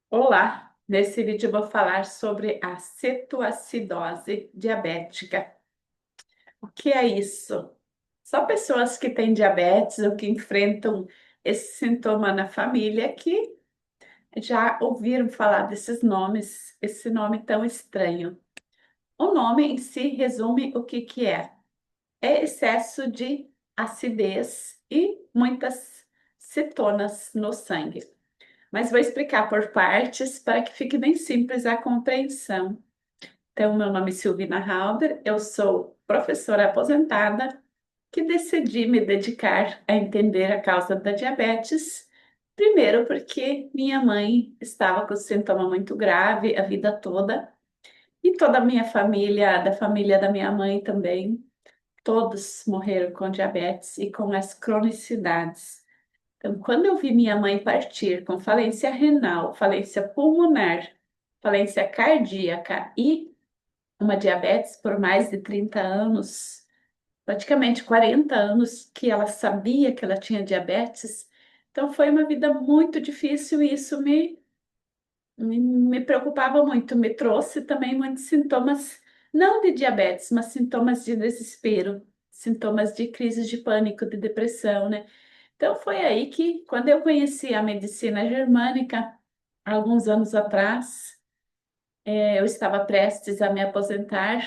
Olá! Nesse vídeo eu vou falar sobre a cetoacidose diabética. O que é isso? Só pessoas que têm diabetes ou que enfrentam esse sintoma na família que já ouviram falar desses nomes, esse nome tão estranho. O nome em si resume o que que é. É excesso de acidez e muitas cetonas no sangue. Mas vou explicar por partes para que fique bem simples a compreensão. Então, meu nome é Silvina Halder, eu sou professora aposentada que decidi me dedicar a entender a causa da diabetes. Primeiro, porque minha mãe estava com sintoma muito grave a vida toda, e toda a minha família, da família da minha mãe também, todos morreram com diabetes e com as cronicidades. Então, quando eu vi minha mãe partir com falência renal, falência pulmonar, falência cardíaca e uma diabetes por mais de 30 anos, praticamente 40 anos que ela sabia que ela tinha diabetes, então foi uma vida muito difícil e isso me preocupava muito, me trouxe também muitos sintomas, não de diabetes, mas sintomas de desespero, sintomas de crise de pânico, de depressão, né? Então foi aí que, quando eu conheci a medicina germânica, alguns anos atrás, eu estava prestes a me aposentar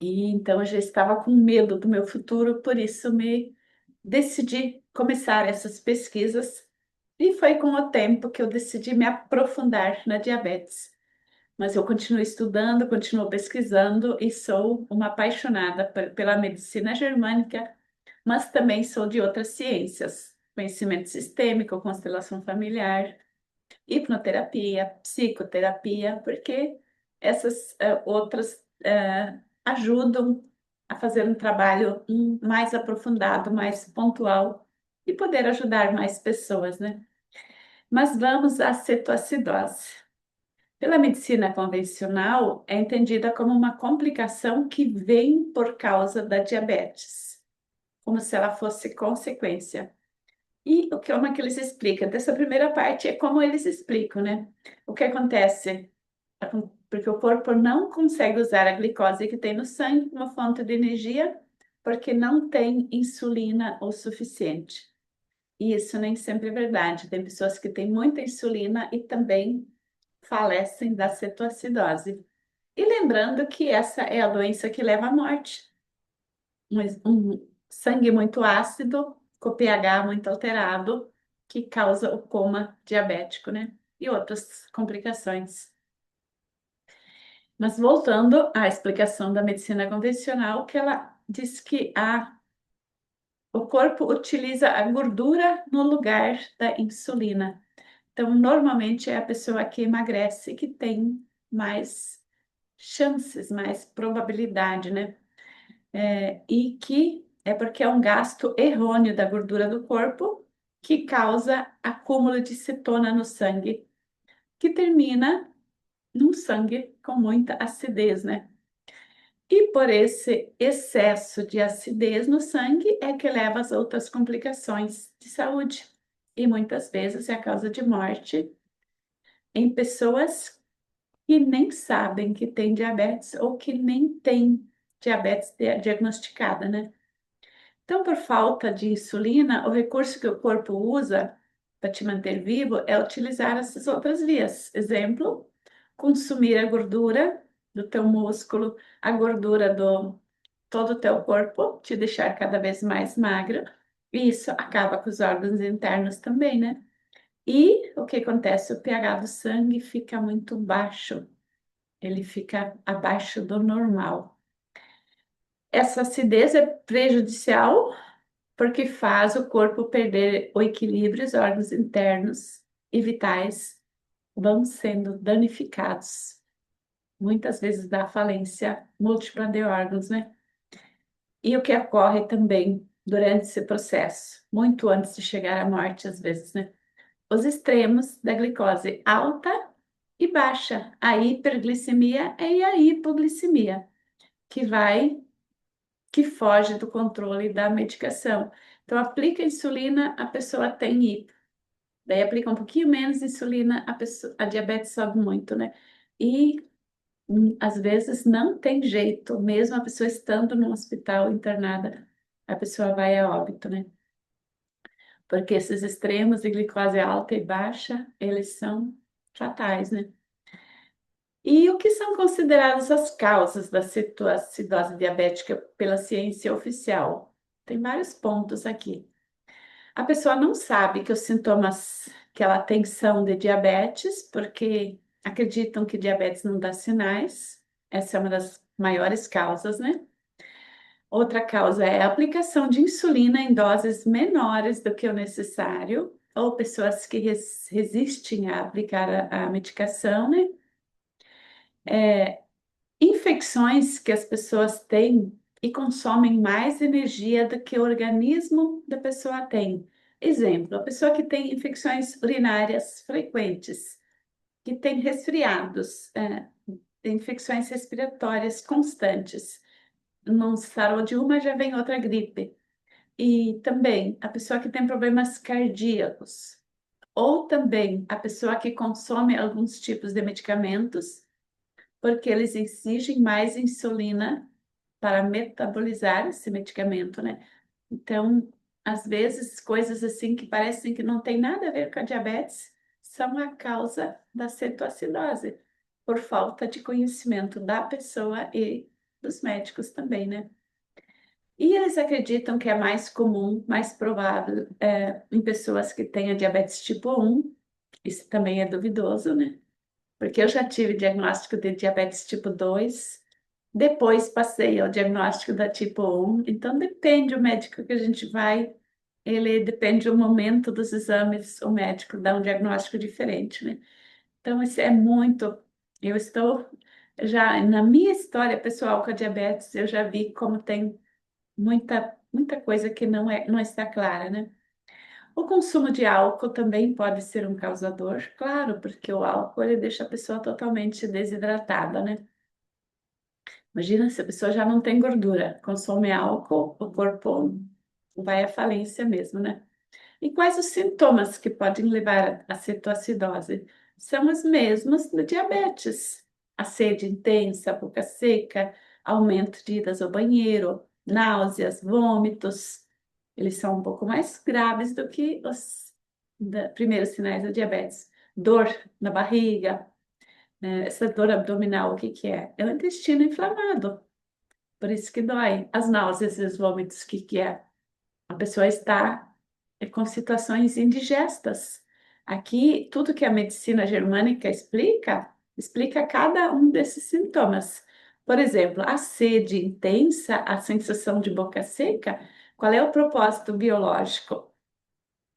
e então eu já estava com medo do meu futuro, por isso me decidi começar essas pesquisas e foi com o tempo que eu decidi me aprofundar na diabetes. Mas eu continuo estudando, continuo pesquisando e sou uma apaixonada pela medicina germânica, mas também sou de outras ciências, conhecimento sistêmico, constelação familiar, hipnoterapia, psicoterapia, porque essas outras ajudam a fazer um trabalho mais aprofundado, mais pontual e poder ajudar mais pessoas, né? Mas vamos à cetoacidose. Pela medicina convencional, é entendida como uma complicação que vem por causa da diabetes, como se ela fosse consequência. E o que como é que eles explicam? Dessa primeira parte é como eles explicam, né? O que acontece? Porque o corpo não consegue usar a glicose que tem no sangue como fonte de energia, porque não tem insulina o suficiente. E isso nem sempre é verdade. Tem pessoas que têm muita insulina e também falecem da cetoacidose. E lembrando que essa é a doença que leva à morte. Um sangue muito ácido, com pH muito alterado, que causa o coma diabético, né? E outras complicações. Mas voltando à explicação da medicina convencional, que ela diz que o corpo utiliza a gordura no lugar da insulina. Então, normalmente é a pessoa que emagrece que tem mais chances, mais probabilidade, né? E que é porque é um gasto errôneo da gordura do corpo que causa acúmulo de cetona no sangue, que termina num sangue com muita acidez, né? E por esse excesso de acidez no sangue é que leva às outras complicações de saúde. E muitas vezes é a causa de morte em pessoas que nem sabem que têm diabetes ou que nem têm diabetes diagnosticada, né? Então, por falta de insulina, o recurso que o corpo usa para te manter vivo é utilizar essas outras vias. Exemplo, consumir a gordura do teu músculo, a gordura do todo o teu corpo, te deixar cada vez mais magro. E isso acaba com os órgãos internos também, né? E o que acontece? O pH do sangue fica muito baixo, ele fica abaixo do normal. Essa acidez é prejudicial porque faz o corpo perder o equilíbrio, os órgãos internos e vitais vão sendo danificados. Muitas vezes dá falência múltipla de órgãos, né? E o que ocorre também durante esse processo, muito antes de chegar à morte, às vezes, né? Os extremos da glicose alta e baixa, a hiperglicemia e a hipoglicemia, que vai que foge do controle da medicação. Então, aplica insulina, a pessoa tem hipo. Daí aplica um pouquinho menos de insulina, a diabetes sobe muito, né? E às vezes não tem jeito, mesmo a pessoa estando no hospital internada, a pessoa vai a óbito, né? Porque esses extremos de glicose alta e baixa, eles são fatais, né? E o que são consideradas as causas da cetoacidose diabética pela ciência oficial? Tem vários pontos aqui. A pessoa não sabe que os sintomas que ela tem são de diabetes, porque acreditam que diabetes não dá sinais. Essa é uma das maiores causas, né? Outra causa é a aplicação de insulina em doses menores do que o necessário, ou pessoas que resistem a aplicar a medicação, né? Infecções que as pessoas têm e consomem mais energia do que o organismo da pessoa tem. Exemplo, a pessoa que tem infecções urinárias frequentes, que tem resfriados, infecções respiratórias constantes. Não sarou de uma, já vem outra gripe. E também a pessoa que tem problemas cardíacos, ou também a pessoa que consome alguns tipos de medicamentos, porque eles exigem mais insulina para metabolizar esse medicamento, né? Então, às vezes, coisas assim que parecem que não tem nada a ver com a diabetes são a causa da cetoacidose, por falta de conhecimento da pessoa e dos médicos também, né? E eles acreditam que é mais comum, mais provável, em pessoas que têm a diabetes tipo 1. Isso também é duvidoso, né? Porque eu já tive diagnóstico de diabetes tipo 2, depois passei ao diagnóstico da tipo 1. Então depende o médico que a gente vai, ele depende do momento dos exames, o médico dá um diagnóstico diferente, né? Então isso é muito, eu estou já na minha história pessoal com a diabetes, eu já vi como tem muita coisa que não está clara, né? O consumo de álcool também pode ser um causador, claro, porque o álcool ele deixa a pessoa totalmente desidratada, né? Imagina se a pessoa já não tem gordura, consome álcool, o corpo vai à falência mesmo, né? E quais os sintomas que podem levar à cetoacidose? São os mesmos do diabetes: a sede intensa, a boca seca, aumento de idas ao banheiro, náuseas, vômitos. Eles são um pouco mais graves do que os primeiros sinais da diabetes. Dor na barriga, né? Essa dor abdominal, o que que é? É o intestino inflamado, por isso que dói. As náuseas e os vômitos, o que que é? A pessoa está com situações indigestas. Aqui, tudo que a medicina germânica explica, explica cada um desses sintomas. Por exemplo, a sede intensa, a sensação de boca seca, qual é o propósito biológico?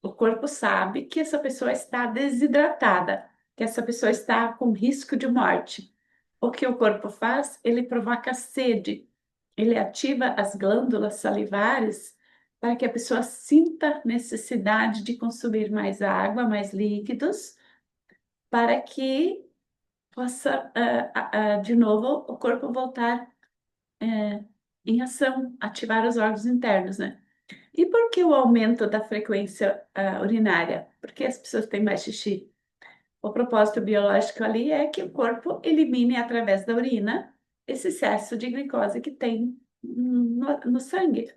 O corpo sabe que essa pessoa está desidratada, que essa pessoa está com risco de morte. O que o corpo faz? Ele provoca sede. Ele ativa as glândulas salivares para que a pessoa sinta necessidade de consumir mais água, mais líquidos, para que possa, de novo, o corpo voltar, em ação, ativar os órgãos internos, né? E por que o aumento da frequência, urinária? Porque as pessoas têm mais xixi. O propósito biológico ali é que o corpo elimine através da urina esse excesso de glicose que tem no sangue.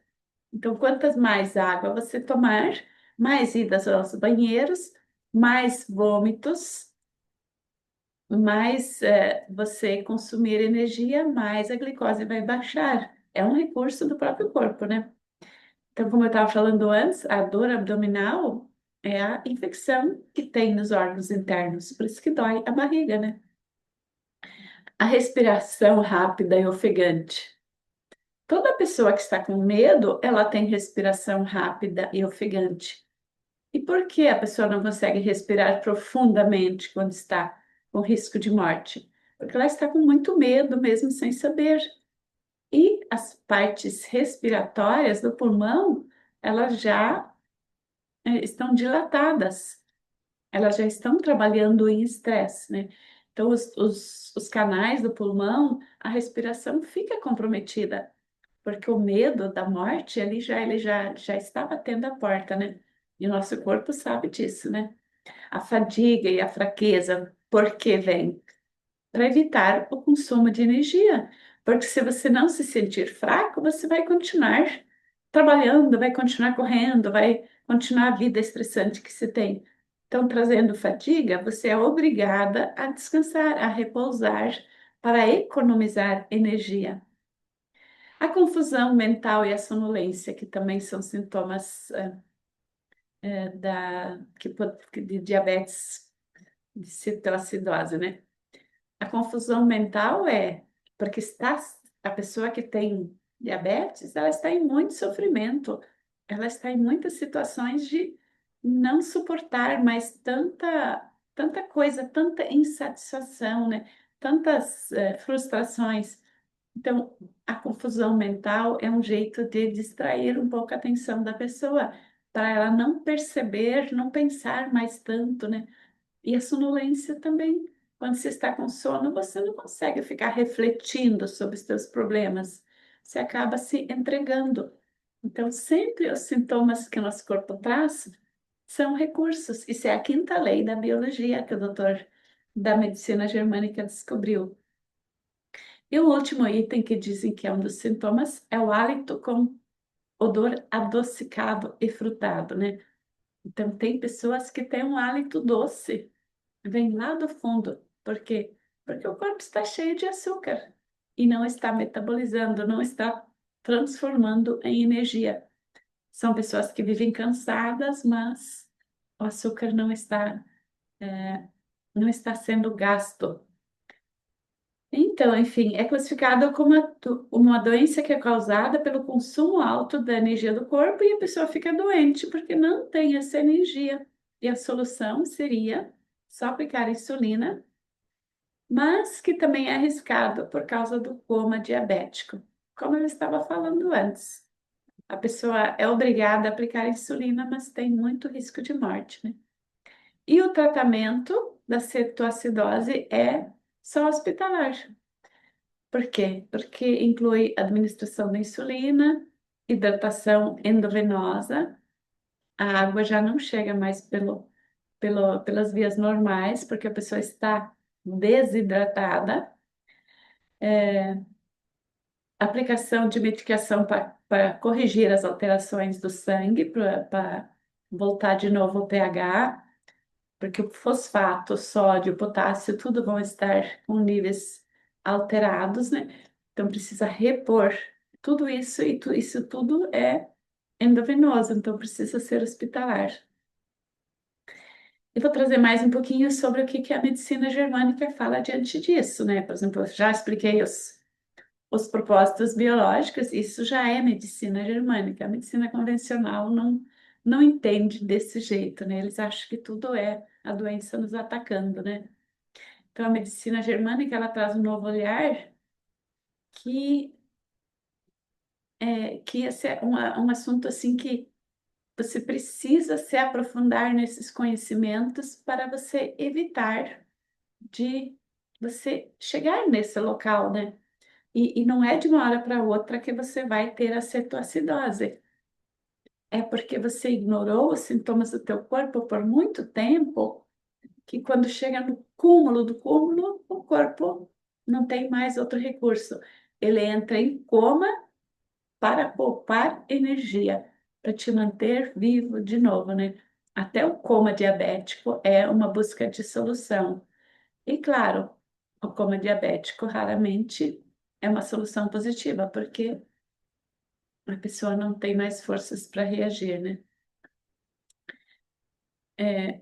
Então, quantas mais água você tomar, mais idas aos banheiros, mais vômitos, mais você consumir energia, mais a glicose vai baixar. É um recurso do próprio corpo, né? Então, como eu estava falando antes, a dor abdominal é a infecção que tem nos órgãos internos, por isso que dói a barriga, né? A respiração rápida e ofegante. Toda pessoa que está com medo, ela tem respiração rápida e ofegante. E por que a pessoa não consegue respirar profundamente quando está com risco de morte? Porque ela está com muito medo, mesmo sem saber. E as partes respiratórias do pulmão, elas já estão dilatadas, elas já estão trabalhando em estresse, né? Então, os canais do pulmão, a respiração fica comprometida, porque o medo da morte ele já está batendo a porta, né? E o nosso corpo sabe disso, né? A fadiga e a fraqueza, por que vem? Para evitar o consumo de energia. Porque se você não se sentir fraco, você vai continuar trabalhando, vai continuar correndo, vai continuar a vida estressante que você tem. Então, trazendo fadiga, você é obrigada a descansar, a repousar, para economizar energia. A confusão mental e a sonolência, que também são sintomas de diabetes de cetoacidose, né? A confusão mental é porque a pessoa que tem diabetes, ela está em muito sofrimento, ela está em muitas situações de não suportar mais tanta coisa, tanta insatisfação, né? Tantas frustrações. Então, a confusão mental é um jeito de distrair um pouco a atenção da pessoa, para ela não perceber, não pensar mais tanto, né? E a sonolência também. Quando você está com sono, você não consegue ficar refletindo sobre os seus problemas. Você acaba se entregando. Então, sempre os sintomas que o nosso corpo traz são recursos. Isso é a quinta lei da biologia que o doutor da medicina germânica descobriu. E o último item que dizem que é um dos sintomas é o hálito com odor adocicado e frutado, né? Então, tem pessoas que têm um hálito doce, vem lá do fundo. Por quê? Porque o corpo está cheio de açúcar e não está metabolizando, não está transformando em energia. São pessoas que vivem cansadas, mas o açúcar não está sendo gasto. Então, enfim, é classificada como uma doença que é causada pelo consumo alto da energia do corpo e a pessoa fica doente porque não tem essa energia. E a solução seria só aplicar insulina, mas que também é arriscado por causa do coma diabético, como eu estava falando antes. A pessoa é obrigada a aplicar insulina, mas tem muito risco de morte, né? E o tratamento da cetoacidose é só hospitalar. Por quê? Porque inclui administração da insulina, hidratação endovenosa, a água já não chega mais pelas vias normais, porque a pessoa está desidratada. Aplicação de medicação para corrigir as alterações do sangue, para voltar de novo o pH, porque o fosfato, o sódio, o potássio, tudo vão estar com níveis alterados, né? Então precisa repor tudo isso e isso tudo é endovenoso, então precisa ser hospitalar. Eu vou trazer mais um pouquinho sobre o que que a medicina germânica fala diante disso, né? Por exemplo, eu já expliquei os propósitos biológicos, isso já é medicina germânica. A medicina convencional não entende desse jeito, né? Eles acham que tudo é a doença nos atacando, né? Então, a medicina germânica, ela traz um novo olhar que que esse é um assunto assim que você precisa se aprofundar nesses conhecimentos para você evitar de você chegar nesse local, né? E não é de uma hora para outra que você vai ter a cetoacidose. É porque você ignorou os sintomas do teu corpo por muito tempo, que quando chega no cúmulo do cúmulo, o corpo não tem mais outro recurso. Ele entra em coma para poupar energia, para te manter vivo de novo, né? Até o coma diabético é uma busca de solução. E claro, o coma diabético raramente é uma solução positiva, porque a pessoa não tem mais forças para reagir, né? É,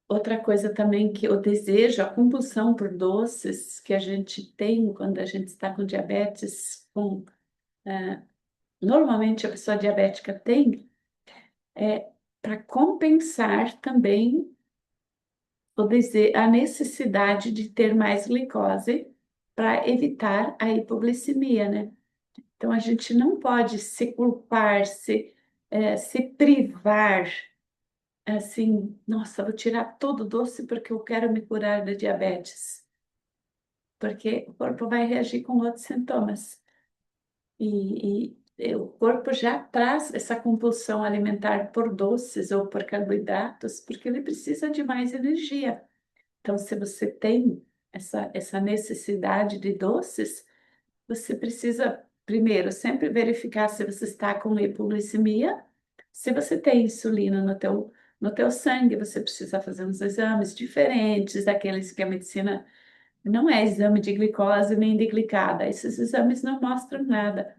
outra coisa também que o desejo, a compulsão por doces que a gente tem quando a gente está com diabetes, normalmente a pessoa diabética tem, é para compensar também a necessidade de ter mais glicose para evitar a hipoglicemia, né? Então a gente não pode se culpar, se privar assim, nossa, vou tirar todo o doce porque eu quero me curar da diabetes, porque o corpo vai reagir com outros sintomas. E o corpo já traz essa compulsão alimentar por doces ou por carboidratos, porque ele precisa de mais energia. Então, se você tem essa necessidade de doces, você precisa, primeiro, sempre verificar se você está com hipoglicemia, se você tem insulina no teu sangue, você precisa fazer uns exames diferentes daqueles que a medicina não é exame de glicose nem de glicada. Esses exames não mostram nada.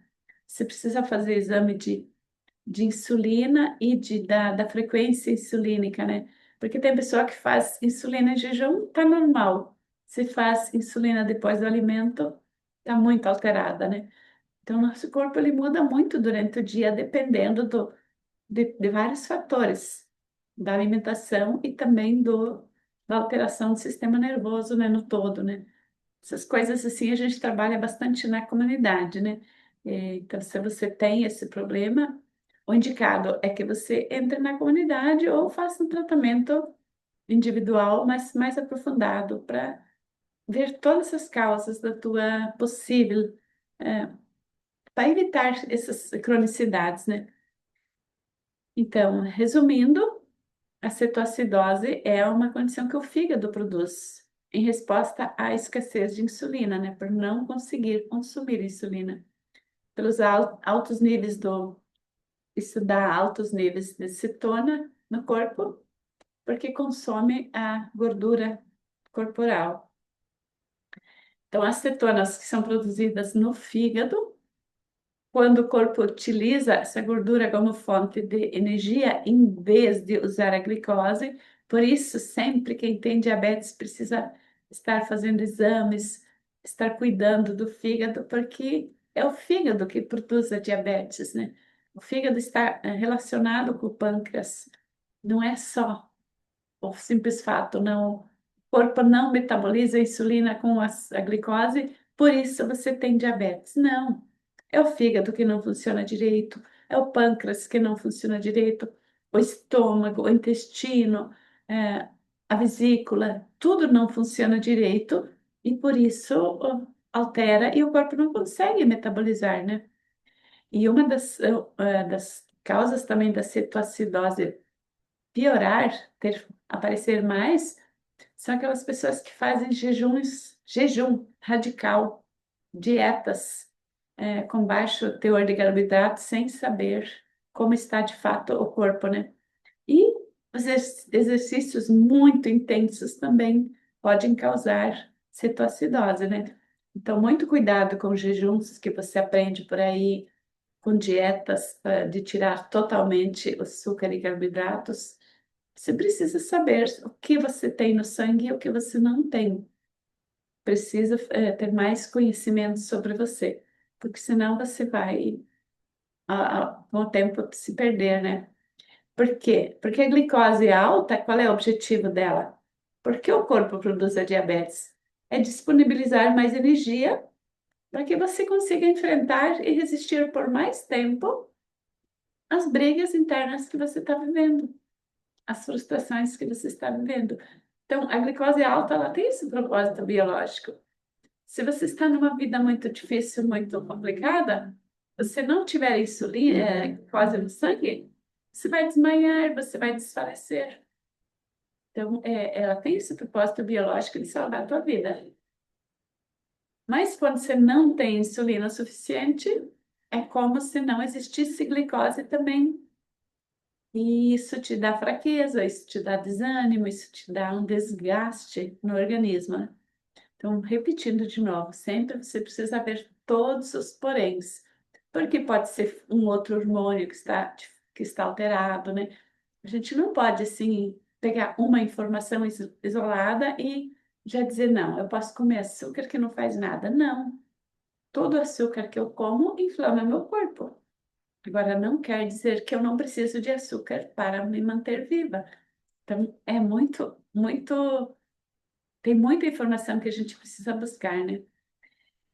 Você precisa fazer exame de insulina e da frequência insulínica, né? Porque tem pessoa que faz insulina em jejum, tá normal. Se faz insulina depois do alimento, tá muito alterada, né? Então, nosso corpo ele muda muito durante o dia, dependendo de vários fatores, da alimentação e também da alteração do sistema nervoso, né, no todo, né? Essas coisas assim a gente trabalha bastante na comunidade, né? Então, se você tem esse problema, o indicado é que você entre na comunidade ou faça um tratamento individual, mas mais aprofundado, para ver todas as causas da tua possível, para evitar essas cronicidades, né? Então, resumindo, a cetoacidose é uma condição que o fígado produz em resposta à escassez de insulina, né? Por não conseguir consumir insulina. Pelos altos níveis isso dá altos níveis de cetona no corpo, porque consome a gordura corporal. Então, as cetonas que são produzidas no fígado, quando o corpo utiliza essa gordura como fonte de energia, em vez de usar a glicose, por isso, sempre quem tem diabetes precisa estar fazendo exames, estar cuidando do fígado, porque é o fígado que produz a diabetes, né? O fígado está relacionado com o pâncreas, não é só o simples fato, não, o corpo não metaboliza a insulina com a glicose, por isso você tem diabetes. Não, é o fígado que não funciona direito, é o pâncreas que não funciona direito, o estômago, o intestino, é, a vesícula, tudo não funciona direito e por isso altera e o corpo não consegue metabolizar, né? E uma das causas também da cetoacidose piorar, aparecer mais, são aquelas pessoas que fazem jejum radical, dietas com baixo teor de carboidrato, sem saber como está de fato o corpo, né? E os exercícios muito intensos também podem causar cetoacidose, né? Então, muito cuidado com os jejuns que você aprende por aí, com dietas de tirar totalmente o açúcar e carboidratos. Você precisa saber o que você tem no sangue e o que você não tem. Precisa, ter mais conhecimento sobre você, porque senão você vai, com o tempo, se perder, né? Por quê? Porque a glicose alta, qual é o objetivo dela? Porque o corpo produz a diabetes? É disponibilizar mais energia para que você consiga enfrentar e resistir por mais tempo as brigas internas que você está vivendo, as frustrações que você está vivendo. Então, a glicose alta, ela tem esse propósito biológico. Se você está numa vida muito difícil, muito complicada, você não tiver insulina, glicose no sangue, você vai desmaiar, você vai desfalecer. Então, ela tem esse propósito biológico de salvar a tua vida. Mas quando você não tem insulina suficiente, é como se não existisse glicose também. E isso te dá fraqueza, isso te dá desânimo, isso te dá um desgaste no organismo, né? Então, repetindo de novo, sempre você precisa ver todos os poréns, porque pode ser um outro hormônio que está alterado, né? A gente não pode, assim, pegar uma informação isolada e já dizer, não, eu posso comer açúcar que não faz nada. Não, todo açúcar que eu como inflama meu corpo. Agora, não quer dizer que eu não preciso de açúcar para me manter viva. Então, é tem muita informação que a gente precisa buscar, né?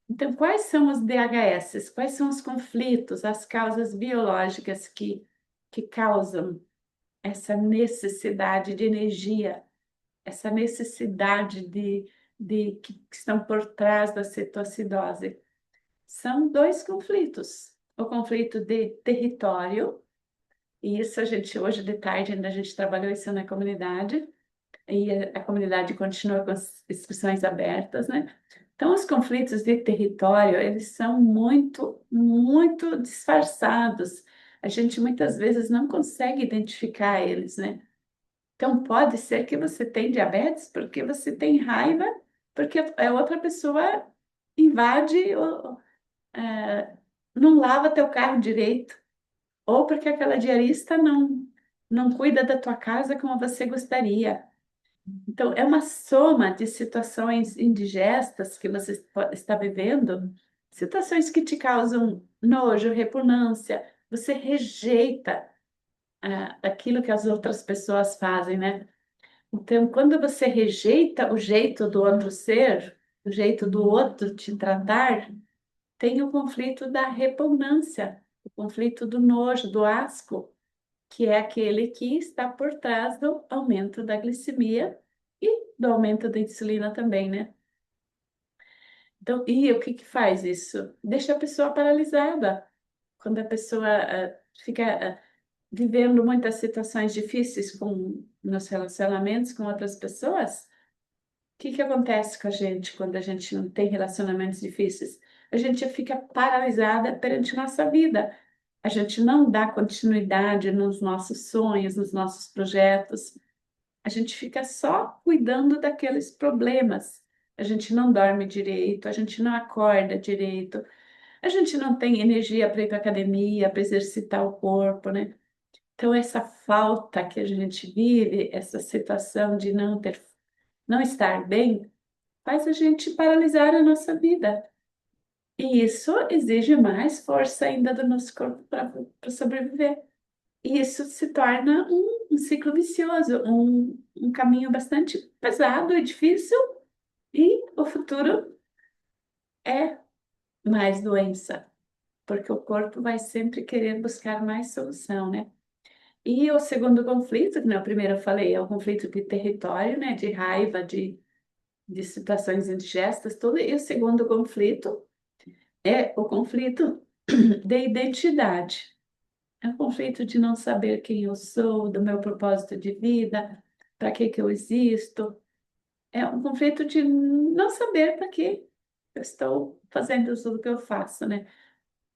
Então, quais são os DHS? Quais são os conflitos, as causas biológicas que causam essa necessidade de energia, essa necessidade que estão por trás da cetoacidose? São dois conflitos. o conflito de território, e isso a gente, hoje de tarde, ainda a gente trabalhou isso na comunidade, e a comunidade continua com as inscrições abertas, né? Então, os conflitos de território, eles são muito, muito disfarçados. A gente muitas vezes não consegue identificar eles, né? Então, pode ser que você tem diabetes porque você tem raiva, porque a outra pessoa invade, ou, não lava teu carro direito, ou porque aquela diarista não cuida da tua casa como você gostaria. Então, é uma soma de situações indigestas que você está vivendo, situações que te causam nojo, repugnância, você rejeita aquilo que as outras pessoas fazem, né? Então, quando você rejeita o jeito do outro ser, o jeito do outro te tratar, tem o conflito da repugnância, o conflito do nojo, do asco, que é aquele que está por trás do aumento da glicemia e do aumento da insulina também, né? Então, e o que que faz isso? Deixa a pessoa paralisada. Quando a pessoa fica vivendo muitas situações difíceis nos relacionamentos com outras pessoas, o que que acontece com a gente quando a gente não tem relacionamentos difíceis? A gente fica paralisada perante nossa vida. A gente não dá continuidade nos nossos sonhos, nos nossos projetos. A gente fica só cuidando daqueles problemas. A gente não dorme direito, a gente não acorda direito, a gente não tem energia para ir para academia, para exercitar o corpo, né? Então, essa falta que a gente vive, essa situação de não estar bem, faz a gente paralisar a nossa vida. E isso exige mais força ainda do nosso corpo para sobreviver. E isso se torna um ciclo vicioso, um caminho bastante pesado e difícil, e o futuro é mais doença, porque o corpo vai sempre querer buscar mais solução, né? E o segundo conflito, que, né, o primeiro eu falei, é o conflito de território, né, de raiva, de situações indigestas, tudo, e o segundo conflito é o conflito de identidade. É um conflito de não saber quem eu sou, do meu propósito de vida, para que que eu existo. É um conflito de não saber para que eu estou fazendo tudo que eu faço, né?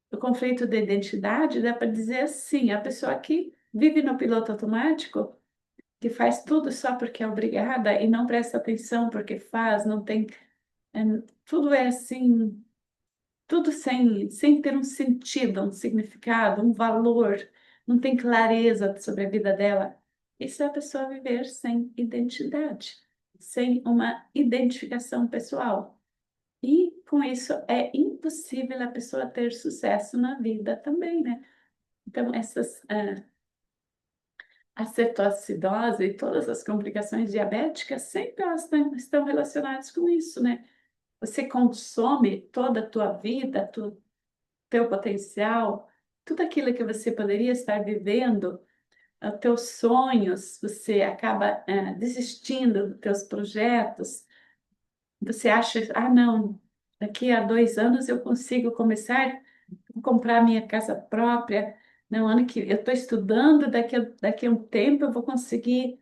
O conflito de identidade dá para dizer assim, a pessoa que vive no piloto automático, que faz tudo só porque é obrigada e não presta atenção porque faz, não tem, é, tudo é assim, tudo sem ter um sentido, um significado, um valor, não tem clareza sobre a vida dela. Isso é a pessoa viver sem identidade, sem uma identificação pessoal. E com isso é impossível a pessoa ter sucesso na vida também, né? Então, a cetoacidose e todas as complicações diabéticas sempre elas estão relacionadas com isso, né? Você consome toda a tua vida, teu potencial, tudo aquilo que você poderia estar vivendo, os teus sonhos, você acaba desistindo dos teus projetos. Você acha, ah, não, daqui a 2 anos eu consigo começar a comprar minha casa própria. Não, ano que eu estou estudando, daqui a um tempo eu vou conseguir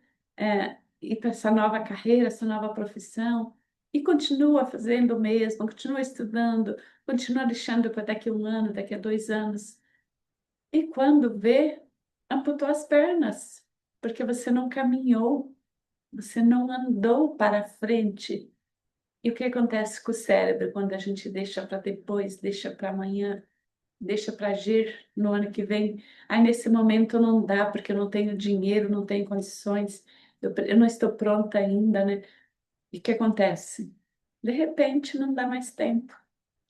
ir para essa nova carreira, essa nova profissão. E continua fazendo o mesmo, continua estudando, continua deixando para daqui a um ano, daqui a 2 anos. E quando vê, amputou as pernas, porque você não caminhou, você não andou para frente. E o que acontece com o cérebro quando a gente deixa para depois, deixa para amanhã, deixa para agir no ano que vem? Aí nesse momento não dá, porque eu não tenho dinheiro, não tenho condições, eu não estou pronta ainda, né? E o que acontece? De repente não dá mais tempo,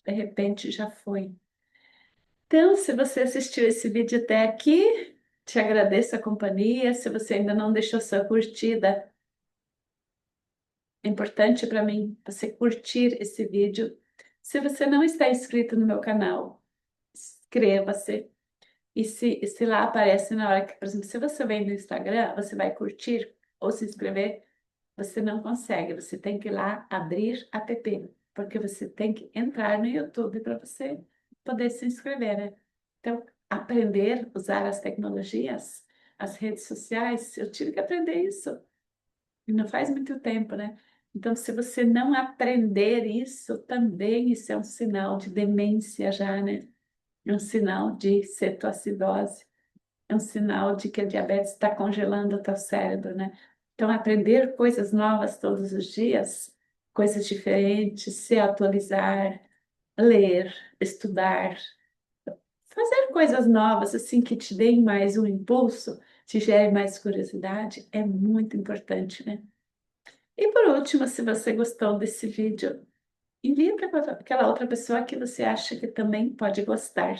de repente já foi. Então, se você assistiu esse vídeo até aqui, te agradeço a companhia. Se você ainda não deixou sua curtida, é importante para mim você curtir esse vídeo. Se você não está inscrito no meu canal, inscreva-se. E se lá aparece na hora que, por exemplo, se você vem no Instagram, você vai curtir ou se inscrever, você não consegue. Você tem que ir lá abrir app, porque você tem que entrar no YouTube para você poder se inscrever, né? Então, aprender a usar as tecnologias, as redes sociais, eu tive que aprender isso. E não faz muito tempo, né? Então, se você não aprender isso, também isso é um sinal de demência já, né? É um sinal de cetoacidose, é um sinal de que a diabetes está congelando o teu cérebro, né? Então, aprender coisas novas todos os dias, coisas diferentes, se atualizar, ler, estudar, fazer coisas novas, assim, que te deem mais um impulso, te gerem mais curiosidade, é muito importante, né? E por último, se você gostou desse vídeo, envie para aquela outra pessoa que você acha que também pode gostar.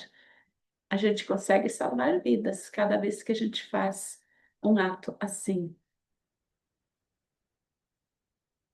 A gente consegue salvar vidas cada vez que a gente faz um ato assim.